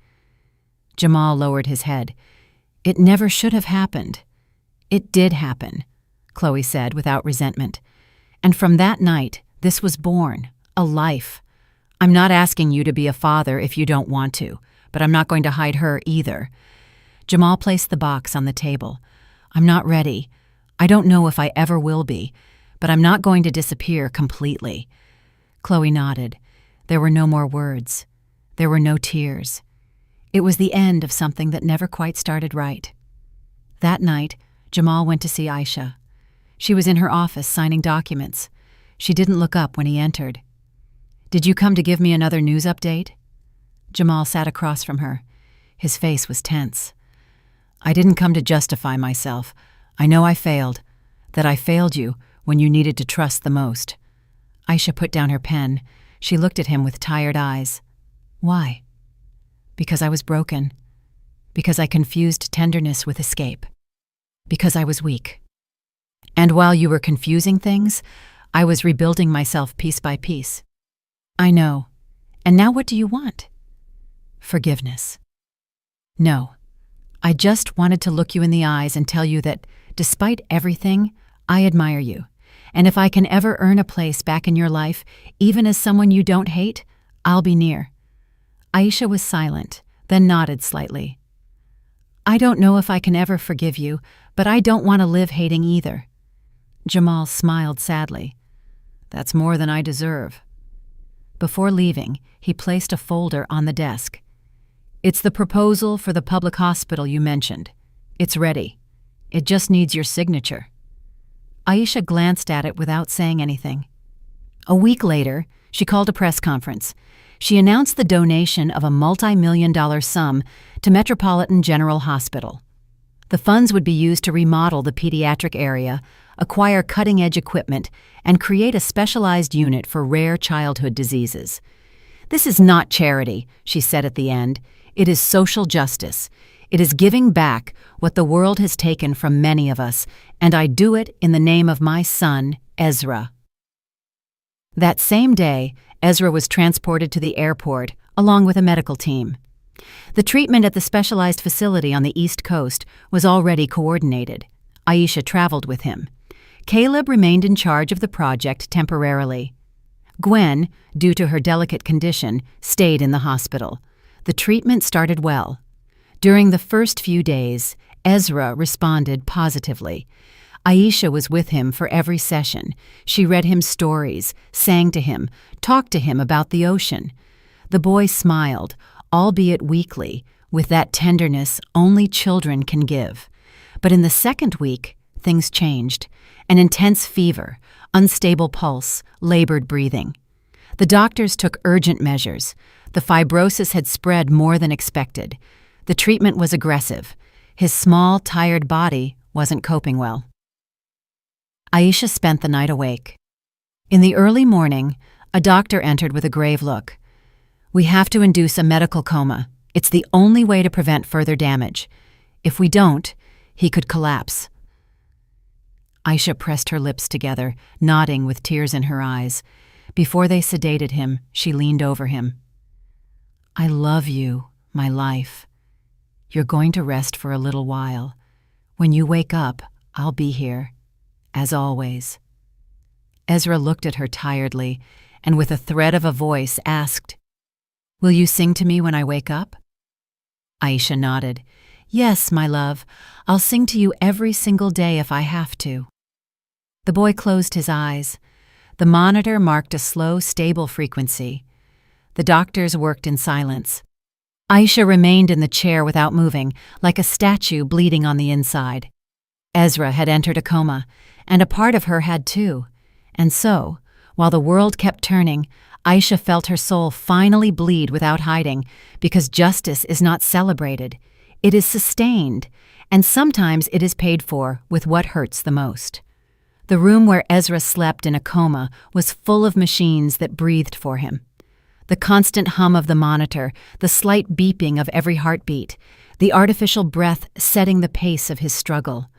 Jamal lowered his head. "It never should have happened." "It did happen," Chloe said without resentment. "And from that night, this was born, a life. I'm not asking you to be a father if you don't want to, but I'm not going to hide her either." Jamal placed the box on the table. "I'm not ready. I don't know if I ever will be, but I'm not going to disappear completely." Chloe nodded. There were no more words. There were no tears. It was the end of something that never quite started right. That night, Jamal went to see Aisha. She was in her office signing documents. She didn't look up when he entered. "Did you come to give me another news update?" Jamal sat across from her. His face was tense. "I didn't come to justify myself. I know I failed, that I failed you when you needed to trust the most." Aisha put down her pen. She looked at him with tired eyes. "Why?" "Because I was broken. Because I confused tenderness with escape. Because I was weak. And while you were confusing things, I was rebuilding myself piece by piece." "I know. And now what do you want?" "Forgiveness." "No. I just wanted to look you in the eyes and tell you that, despite everything, I admire you. And if I can ever earn a place back in your life, even as someone you don't hate, I'll be near." Aisha was silent, then nodded slightly. "I don't know if I can ever forgive you, but I don't want to live hating either." Jamal smiled sadly. "That's more than I deserve." Before leaving, he placed a folder on the desk. "It's the proposal for the public hospital you mentioned. It's ready. It just needs your signature." Aisha glanced at it without saying anything. A week later, she called a press conference. She announced the donation of a multi-million-dollar sum to Metropolitan General Hospital. The funds would be used to remodel the pediatric area, acquire cutting-edge equipment, and create a specialized unit for rare childhood diseases. "This is not charity," she said at the end. "It is social justice. It is giving back what the world has taken from many of us, and I do it in the name of my son, Ezra." That same day, Ezra was transported to the airport along with a medical team. The treatment at the specialized facility on the East Coast was already coordinated. Aisha traveled with him. Caleb remained in charge of the project temporarily. Gwen, due to her delicate condition, stayed in the hospital. The treatment started well. During the first few days, Ezra responded positively. Aisha was with him for every session. She read him stories, sang to him, talked to him about the ocean. The boy smiled, albeit weakly, with that tenderness only children can give. But in the second week, things changed. An intense fever, unstable pulse, labored breathing. The doctors took urgent measures. The fibrosis had spread more than expected. The treatment was aggressive. His small, tired body wasn't coping well. Aisha spent the night awake. In the early morning, a doctor entered with a grave look. "We have to induce a medical coma. It's the only way to prevent further damage. If we don't, he could collapse." Aisha pressed her lips together, nodding with tears in her eyes. Before they sedated him, she leaned over him. "I love you, my life. You're going to rest for a little while. When you wake up, I'll be here, as always." Ezra looked at her tiredly, and with a thread of a voice asked, "Will you sing to me when I wake up?" Aisha nodded. "Yes, my love, I'll sing to you every single day if I have to." The boy closed his eyes. The monitor marked a slow, stable frequency. The doctors worked in silence. Aisha remained in the chair without moving, like a statue bleeding on the inside. Ezra had entered a coma, and a part of her had too. And so, while the world kept turning, Aisha felt her soul finally bleed without hiding, because justice is not celebrated. It is sustained, and sometimes it is paid for with what hurts the most. The room where Ezra slept in a coma was full of machines that breathed for him. The constant hum of the monitor, the slight beeping of every heartbeat, the artificial breath setting the pace of his struggle.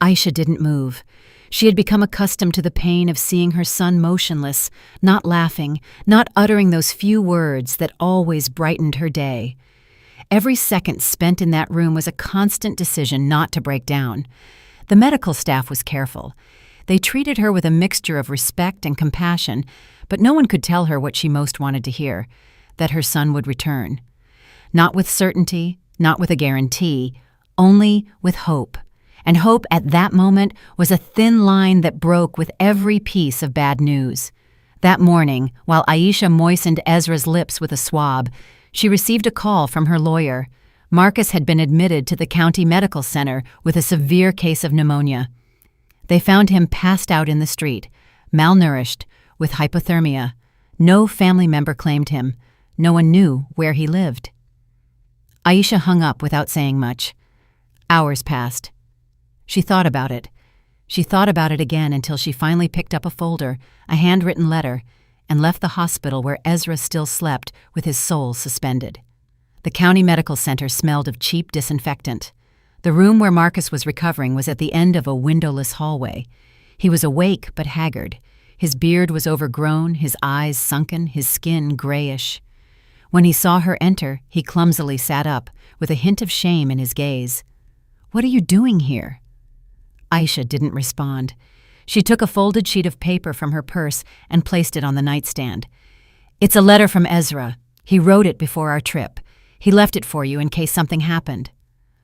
Aisha didn't move. She had become accustomed to the pain of seeing her son motionless, not laughing, not uttering those few words that always brightened her day. Every second spent in that room was a constant decision not to break down. The medical staff was careful. They treated her with a mixture of respect and compassion, but no one could tell her what she most wanted to hear, that her son would return. Not with certainty, not with a guarantee, only with hope. And hope at that moment was a thin line that broke with every piece of bad news. That morning, while Aisha moistened Ezra's lips with a swab, she received a call from her lawyer. Marcus had been admitted to the county medical center with a severe case of pneumonia. They found him passed out in the street, malnourished, with hypothermia. No family member claimed him. No one knew where he lived. Aisha hung up without saying much. Hours passed. She thought about it. She thought about it again until she finally picked up a folder, a handwritten letter, and left the hospital where Ezra still slept with his soul suspended. The county medical center smelled of cheap disinfectant. The room where Marcus was recovering was at the end of a windowless hallway. He was awake but haggard. His beard was overgrown, his eyes sunken, his skin grayish. When he saw her enter, he clumsily sat up, with a hint of shame in his gaze. "What are you doing here?" Aisha didn't respond. She took a folded sheet of paper from her purse and placed it on the nightstand. "It's a letter from Ezra. He wrote it before our trip. He left it for you in case something happened."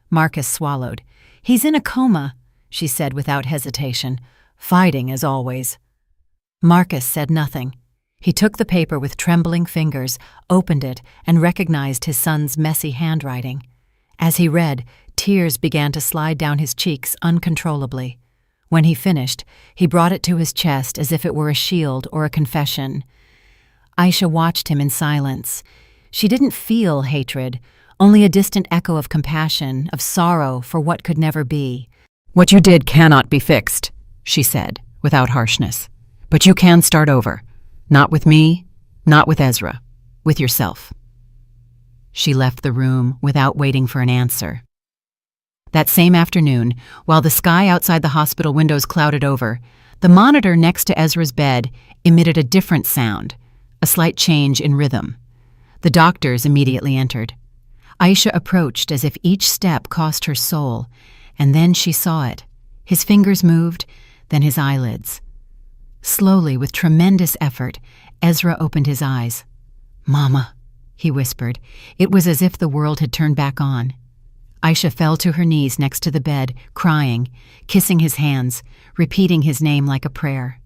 Marcus swallowed. "He's in a coma," she said without hesitation. "Fighting as always." Marcus said nothing. He took the paper with trembling fingers, opened it, and recognized his son's messy handwriting. As he read, tears began to slide down his cheeks uncontrollably. When he finished, he brought it to his chest as if it were a shield or a confession. Aisha watched him in silence. She didn't feel hatred, only a distant echo of compassion, of sorrow for what could never be. "What you did cannot be fixed," she said, without harshness. "But you can start over. Not with me, not with Ezra, with yourself." She left the room without waiting for an answer. That same afternoon, while the sky outside the hospital windows clouded over, the monitor next to Ezra's bed emitted a different sound, a slight change in rhythm. The doctors immediately entered. Aisha approached as if each step cost her soul, and then she saw it. His fingers moved, then his eyelids. Slowly, with tremendous effort, Ezra opened his eyes. "Mama," he whispered. It was as if the world had turned back on. Aisha fell to her knees next to the bed, crying, kissing his hands, repeating his name like a prayer.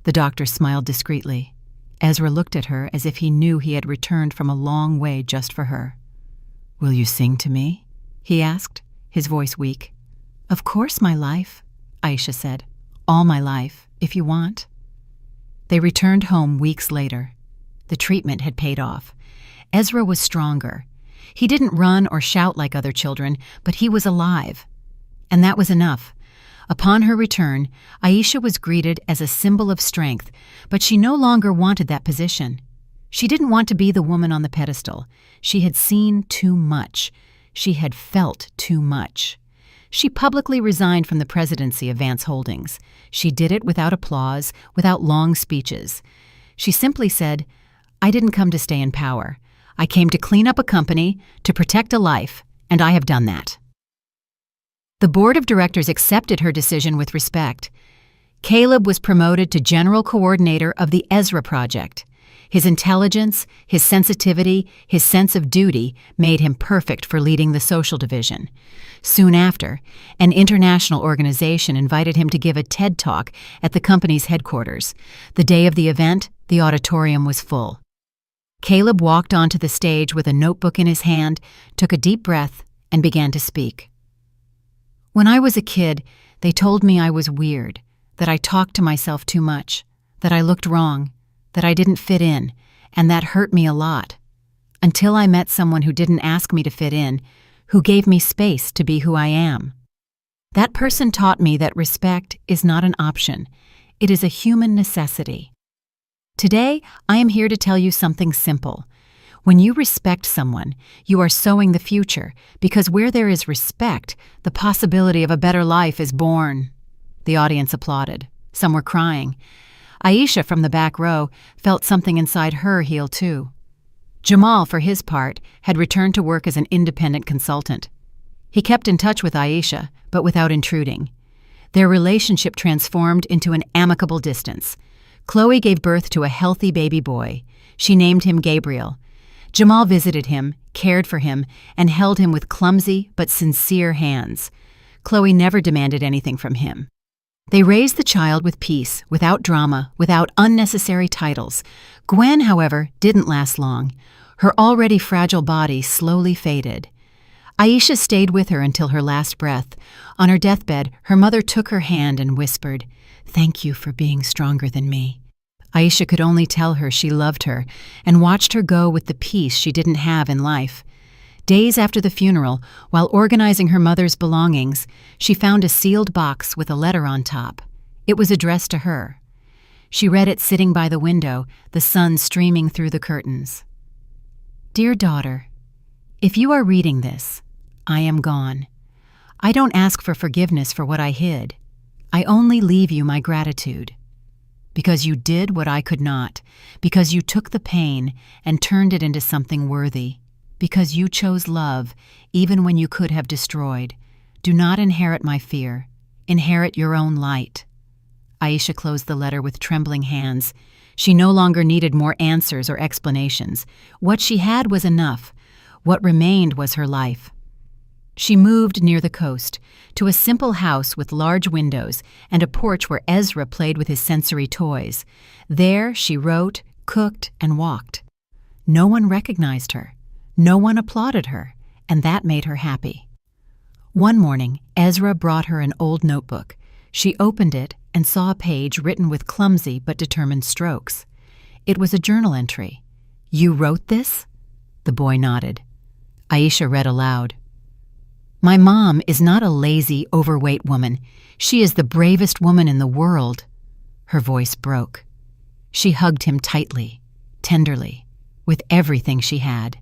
The doctor smiled discreetly. Ezra looked at her as if he knew he had returned from a long way just for her. "Will you sing to me?" he asked, his voice weak. "Of course, my life," Aisha said. "All my life, if you want." They returned home weeks later. The treatment had paid off. Ezra was stronger. He didn't run or shout like other children, but he was alive. And that was enough. Upon her return, Aisha was greeted as a symbol of strength, but she no longer wanted that position. She didn't want to be the woman on the pedestal. She had seen too much. She had felt too much. She publicly resigned from the presidency of Vance Holdings. She did it without applause, without long speeches. She simply said, "I didn't come to stay in power. I came to clean up a company, to protect a life, and I have done that." The board of directors accepted her decision with respect. Caleb was promoted to general coordinator of the Ezra Project. His intelligence, his sensitivity, his sense of duty made him perfect for leading the social division. Soon after, an international organization invited him to give a TED Talk at the company's headquarters. The day of the event, the auditorium was full. Caleb walked onto the stage with a notebook in his hand, took a deep breath, and began to speak. "When I was a kid, they told me I was weird, that I talked to myself too much, that I looked wrong, that I didn't fit in, and that hurt me a lot. Until I met someone who didn't ask me to fit in, who gave me space to be who I am. That person taught me that respect is not an option. It is a human necessity. Today, I am here to tell you something simple. When you respect someone, you are sowing the future, because where there is respect, the possibility of a better life is born." The audience applauded. Some were crying. Aisha, from the back row, felt something inside her heal too. Jamal, for his part, had returned to work as an independent consultant. He kept in touch with Aisha, but without intruding. Their relationship transformed into an amicable distance. Chloe gave birth to a healthy baby boy. She named him Gabriel. Jamal visited him, cared for him, and held him with clumsy but sincere hands. Chloe never demanded anything from him. They raised the child with peace, without drama, without unnecessary titles. Gwen, however, didn't last long. Her already fragile body slowly faded. Aisha stayed with her until her last breath. On her deathbed, her mother took her hand and whispered, "Thank you for being stronger than me." Aisha could only tell her she loved her and watched her go with the peace she didn't have in life. Days after the funeral, while organizing her mother's belongings, she found a sealed box with a letter on top. It was addressed to her. She read it sitting by the window, the sun streaming through the curtains. "Dear daughter, if you are reading this, I am gone. I don't ask for forgiveness for what I hid. I only leave you my gratitude. Because you did what I could not, because you took the pain and turned it into something worthy. Because you chose love, even when you could have destroyed. Do not inherit my fear. Inherit your own light." Aisha closed the letter with trembling hands. She no longer needed more answers or explanations. What she had was enough. What remained was her life. She moved near the coast, to a simple house with large windows and a porch where Ezra played with his sensory toys. There she wrote, cooked, and walked. No one recognized her. No one applauded her, and that made her happy. One morning, Ezra brought her an old notebook. She opened it and saw a page written with clumsy but determined strokes. It was a journal entry. "You wrote this?" The boy nodded. Aisha read aloud. "My mom is not a lazy, overweight woman. She is the bravest woman in the world." Her voice broke. She hugged him tightly, tenderly, with everything she had.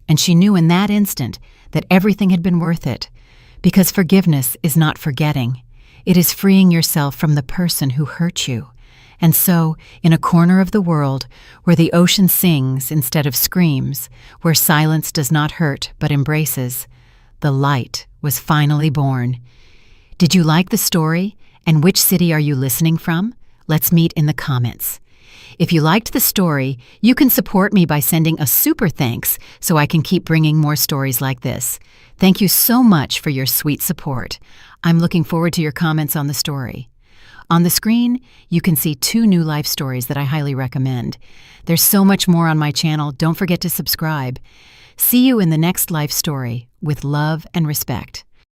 And she knew in that instant that everything had been worth it, because forgiveness is not forgetting. It is freeing yourself from the person who hurt you. And so, in a corner of the world, where the ocean sings instead of screams, where silence does not hurt but embraces, the light was finally born. Did you like the story? And which city are you listening from? Let's meet in the comments. If you liked the story, you can support me by sending a super thanks so I can keep bringing more stories like this. Thank you so much for your sweet support. I'm looking forward to your comments on the story. On the screen, you can see 2 new life stories that I highly recommend. There's so much more on my channel. Don't forget to subscribe. See you in the next life story with love and respect.